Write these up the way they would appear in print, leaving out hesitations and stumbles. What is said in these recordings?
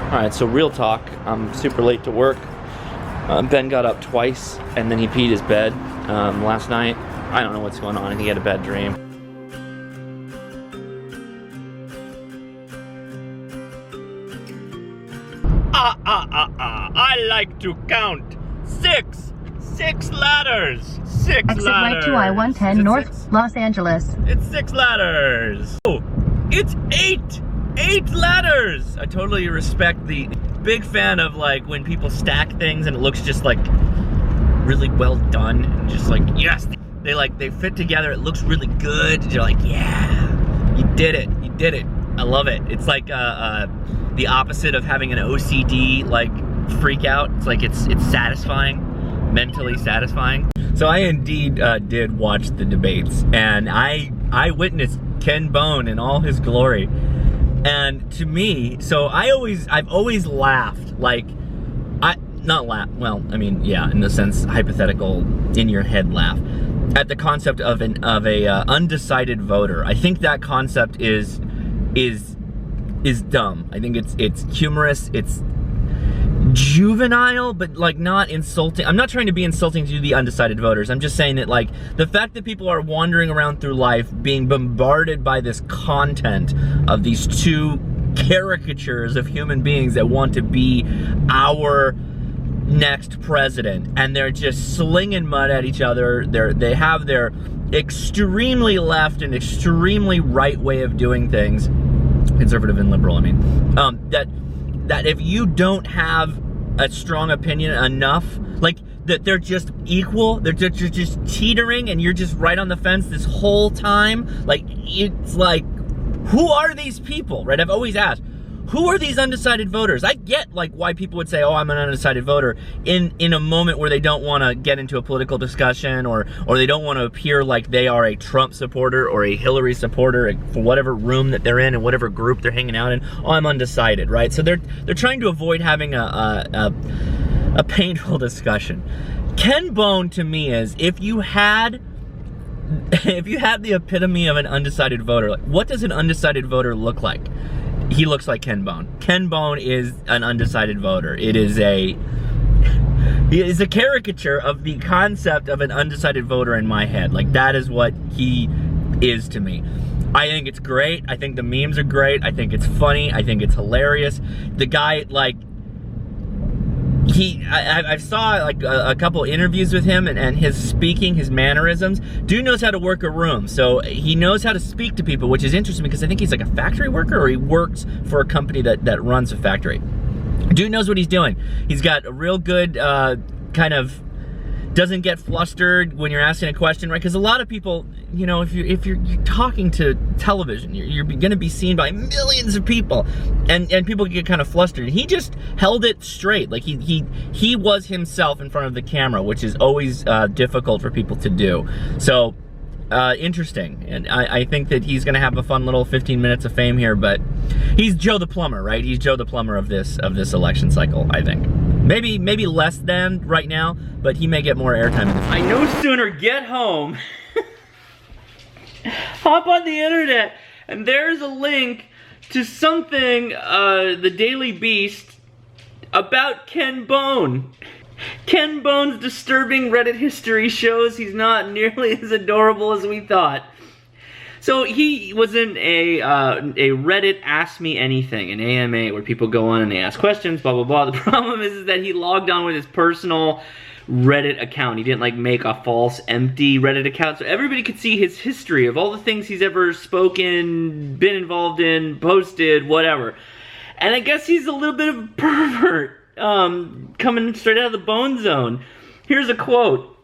Alright, so real talk, I'm super late to work. Ben got up twice and then he peed his bed last night. I don't know what's going on and he had a bad dream. I like to count. Six ladders. Exit right to I-110 North, Los Angeles. It's 6 ladders. Oh, it's 8 ladders. I totally respect the big fan of like when people stack things and it looks just like really well done and just like, yes, they fit together. It looks really good. You're like, yeah, you did it. I love it. It's like the opposite of having an OCD like freak out. It's like it's satisfying, mentally satisfying. So I indeed did watch the debates, and I witnessed Ken Bone in all his glory. And to me, so I've always laughed, like, well, I mean, yeah, in the sense, hypothetical, in your head laugh, at the concept of a undecided voter. I think that concept is dumb. I think it's humorous, it's juvenile, but like not insulting. I'm not trying to be insulting to the undecided voters. I'm just saying that like the fact that people are wandering around through life being bombarded by this content of these two caricatures of human beings that want to be our next president, and they're just slinging mud at each other. They have their extremely left and extremely right way of doing things, conservative and liberal, I mean, that if you don't have a strong opinion enough, like that they're just equal, they're just teetering and you're just right on the fence this whole time, like, it's like, who are these people, right? I've always asked, who are these undecided voters? I get like why people would say, oh, I'm an undecided voter in a moment where they don't want to get into a political discussion or they don't want to appear like they are a Trump supporter or a Hillary supporter for whatever room that they're in and whatever group they're hanging out in. Oh, I'm undecided, right? So they're trying to avoid having a painful discussion. Ken Bone to me is, if you had the epitome of an undecided voter, like, what does an undecided voter look like? He looks like Ken Bone. Ken Bone is an undecided voter. He is a caricature of the concept of an undecided voter in my head. Like, that is what he is to me. I think it's great. I think the memes are great. I think it's funny. I think it's hilarious. The guy, like, I saw like a couple interviews with him, and his speaking, his mannerisms. Dude knows how to work a room, so he knows how to speak to people, which is interesting because I think he's like a factory worker, or he works for a company that runs a factory. Dude knows what he's doing. He's got a real good kind of, doesn't get flustered when you're asking a question, right? Because a lot of people, you know, if you're talking to television, you're going to be seen by millions of people, and people get kind of flustered. He just held it straight, like he was himself in front of the camera, which is always difficult for people to do. So interesting, and I think that he's going to have a fun little 15 minutes of fame here. But he's Joe the Plumber, right? He's Joe the Plumber of this election cycle, I think. Maybe less than right now, but he may get more airtime in the future. I no sooner get home, hop on the internet, and there's a link to something, the Daily Beast, about Ken Bone. Ken Bone's disturbing Reddit history shows he's not nearly as adorable as we thought. So he was in a Reddit Ask Me Anything, an AMA, where people go on and they ask questions, blah, blah, blah. The problem is that he logged on with his personal Reddit account. He didn't like make a false, empty Reddit account, so everybody could see his history of all the things he's ever spoken, been involved in, posted, whatever. And I guess he's a little bit of a pervert, coming straight out of the Bone Zone. Here's a quote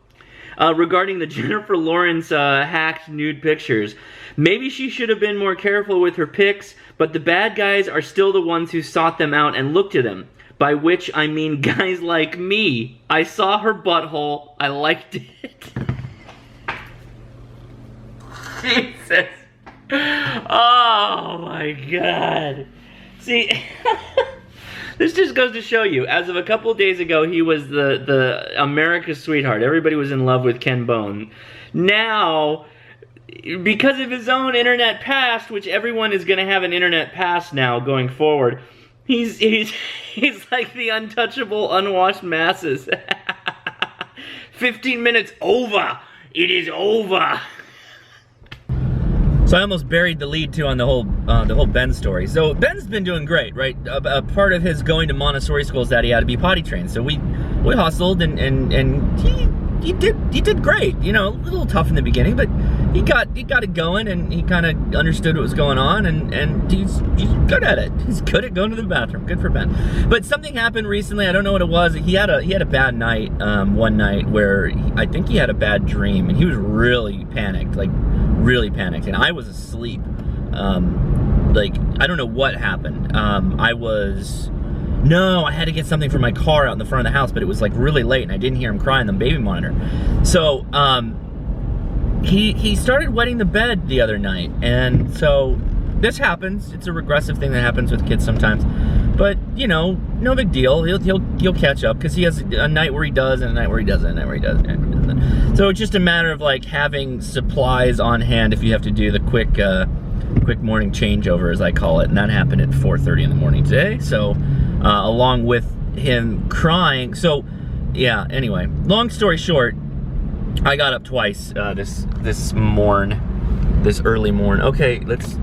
regarding the Jennifer Lawrence hacked nude pictures. Maybe she should have been more careful with her pics, but the bad guys are still the ones who sought them out and looked at them. By which I mean guys like me. I saw her butthole. I liked it. Jesus. Oh my God. See, this just goes to show you, as of a couple of days ago, he was the America's sweetheart. Everybody was in love with Ken Bone. Now, because of his own internet past, which everyone is going to have an internet past now going forward, He's like the untouchable, unwashed masses. 15 minutes over. It is over. So I almost buried the lead too on the whole Ben story. So Ben's been doing great, right? A part of his going to Montessori school is that he had to be potty trained. So we hustled and he did great. You know, a little tough in the beginning, but he got it going and he kind of understood what was going on and he's good at it. He's good at going to the bathroom. Good for Ben. But something happened recently. I don't know what it was. He had a bad night one night where I think he had a bad dream and he was really panicked, like really panicked, and I was asleep. Like I don't know what happened. I had to get something from my car out in the front of the house, but it was like really late and I didn't hear him cry on the baby monitor. So he started wetting the bed the other night, and so this happens. It's a regressive thing that happens with kids sometimes, but you know, no big deal. He'll catch up because he has a night where he does and a night where he doesn't, and a night where he doesn't, and he doesn't. So it's just a matter of like having supplies on hand if you have to do the quick morning changeover, as I call it, and that happened at 4:30 in the morning today. So along with him crying. So yeah, anyway, long story short, I got up twice this early morn. Okay, let's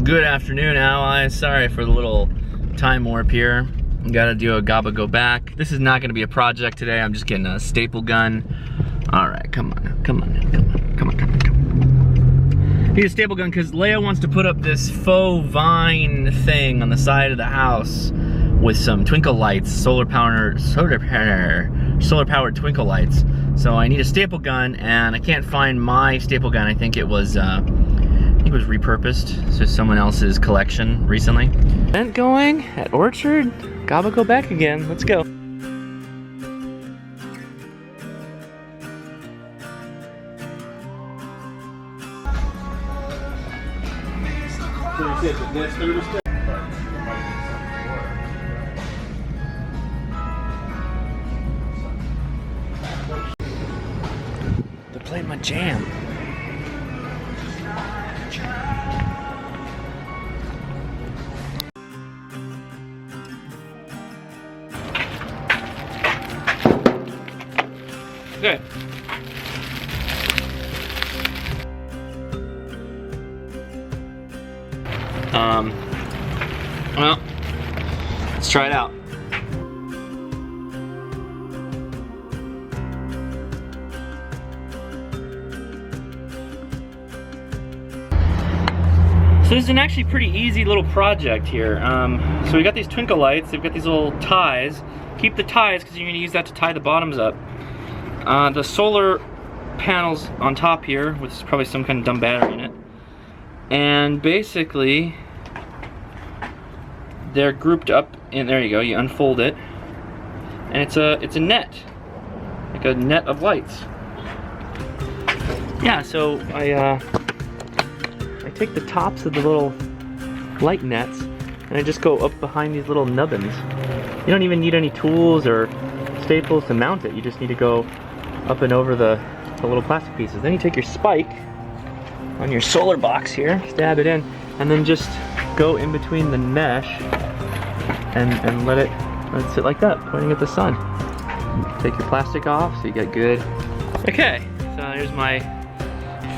good afternoon, allies. Sorry for the little time warp here. Gotta do a go back. This is not gonna be a project today. I'm just getting a staple gun. All right, come on. Need a staple gun because Leia wants to put up this faux vine thing on the side of the house with some twinkle lights, solar powered twinkle lights. So I need a staple gun, and I can't find my staple gun. I think it was repurposed, so someone else's collection recently. Event going at Orchard. Go back again. Let's go. They played my jam. Okay. Well, let's try it out. So this is an actually pretty easy little project here. So we got these twinkle lights, they've got these little ties. Keep the ties because you're gonna use that to tie the bottoms up. The solar panels on top here, which is probably some kind of dumb battery in it. And basically, they're grouped up, and there you go, you unfold it. And it's a net, like a net of lights. Yeah, so I take the tops of the little light nets and I just go up behind these little nubbins. You don't even need any tools or staples to mount it. You just need to go up and over the little plastic pieces. Then you take your spike on your solar box here, stab it in, and then just go in between the mesh and let it sit like that, pointing at the sun. Take your plastic off so you get good. Okay, so here's my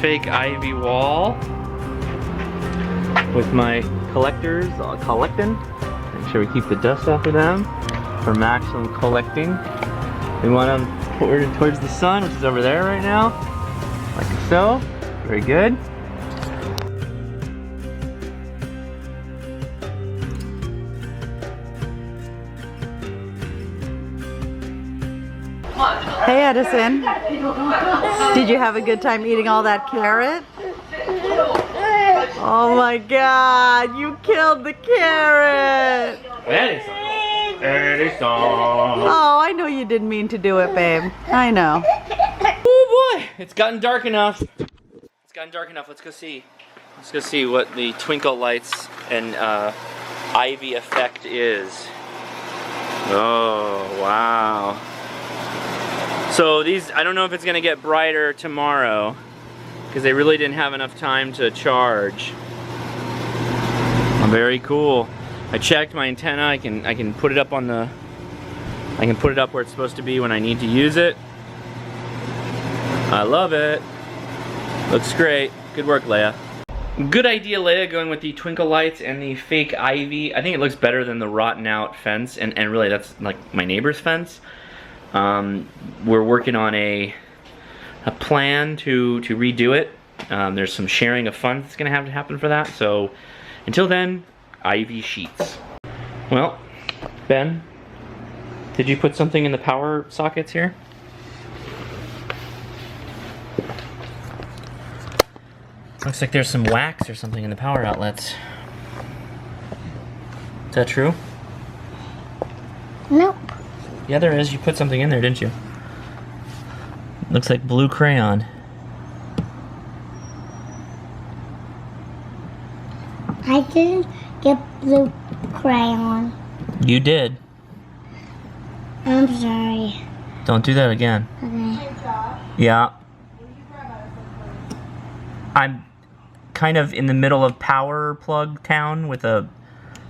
fake ivy wall with my collectors collecting. Make sure we keep the dust off of them for maximum collecting. We want them towards the sun, which is over there right now, like so. Very good. Hey Edison, did you have a good time eating all that carrot? Oh my god, you killed the carrot! Edison. Oh, I know you didn't mean to do it, babe. I know. Oh boy, it's gotten dark enough. It's gotten dark enough. Let's go see. Let's go see what the twinkle lights and ivy effect is. Oh, wow. So these, I don't know if it's gonna get brighter tomorrow because they really didn't have enough time to charge. Very cool. I checked my antenna. I can put it up on the, I can put it up where it's supposed to be when I need to use it. I love it. Looks great. Good work, Leia. Good idea, Leia, going with the twinkle lights and the fake ivy. I think it looks better than the rotten out fence, and really that's like my neighbor's fence. We're working on a plan to redo it. There's some sharing of funds that's gonna have to happen for that. So until then, ivy sheets. Well, Ben, did you put something in the power sockets here? Looks like there's some wax or something in the power outlets. Is that true? Nope. Yeah, there is. You put something in there, didn't you? Looks like blue crayon. I didn't get blue crayon. You did. I'm sorry. Don't do that again. Okay. Yeah. I'm kind of in the middle of power plug town with a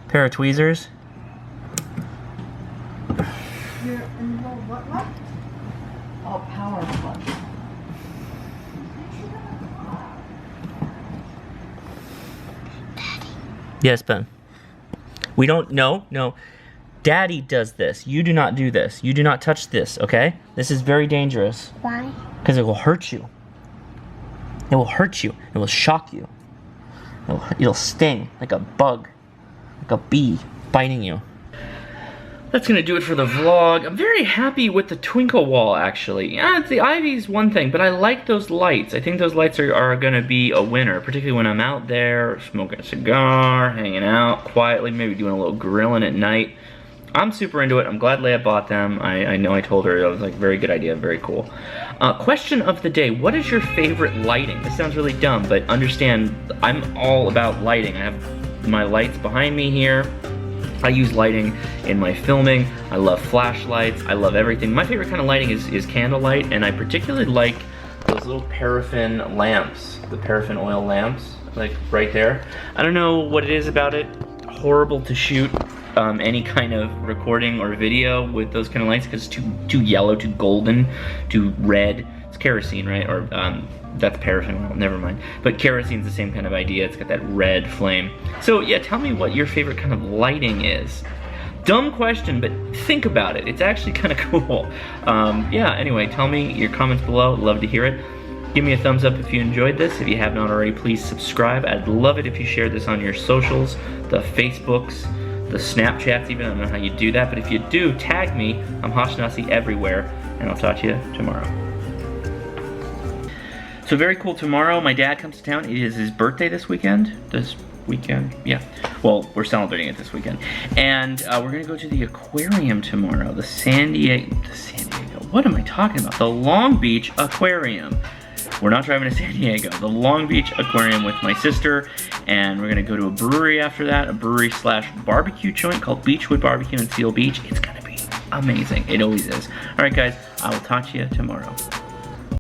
pair of tweezers. You're in the middle of what? Oh, power plug. Yes, Ben. We don't, no. Daddy does this. You do not do this. You do not touch this, okay? This is very dangerous. Why? Because it will hurt you. It will hurt you. It will shock you. It'll sting like a bug, like a bee biting you. That's gonna do it for the vlog. I'm very happy with the twinkle wall, actually. Yeah, the ivy's one thing, but I like those lights. I think those lights are gonna be a winner, particularly when I'm out there smoking a cigar, hanging out quietly, maybe doing a little grilling at night. I'm super into it. I'm glad Leia bought them. I know I told her it was like very good idea, very cool. Question of the day, what is your favorite lighting? This sounds really dumb, but understand, I'm all about lighting. I have my lights behind me here. I use lighting in my filming. I love flashlights. I love everything. My favorite kind of lighting is candlelight, and I particularly like those little paraffin lamps, the paraffin oil lamps, like right there. I don't know what it is about it. Horrible to shoot any kind of recording or video with those kind of lights because it's too yellow, too golden, too red. It's kerosene, right? Or that's paraffin oil, never mind. But kerosine's the same kind of idea. It's got that red flame. So yeah, tell me what your favorite kind of lighting is. Dumb question, but think about it. It's actually kind of cool. Yeah, anyway, tell me your comments below. Love to hear it. Give me a thumbs up if you enjoyed this. If you have not already, please subscribe. I'd love it if you shared this on your socials, the Facebooks, the Snapchats even. I don't know how you do that, but if you do, tag me. I'm Hashnasi everywhere, and I'll talk to you tomorrow. So very cool, tomorrow my dad comes to town. It is his birthday this weekend. Yeah. Well, we're celebrating it this weekend. And we're gonna go to the aquarium tomorrow. The San Diego, what am I talking about? The Long Beach Aquarium. We're not driving to San Diego. The Long Beach Aquarium with my sister, and we're gonna go to a brewery after that, a brewery / barbecue joint called Beachwood Barbecue in Seal Beach. It's gonna be amazing. It always is. All right, guys, I will talk to you tomorrow.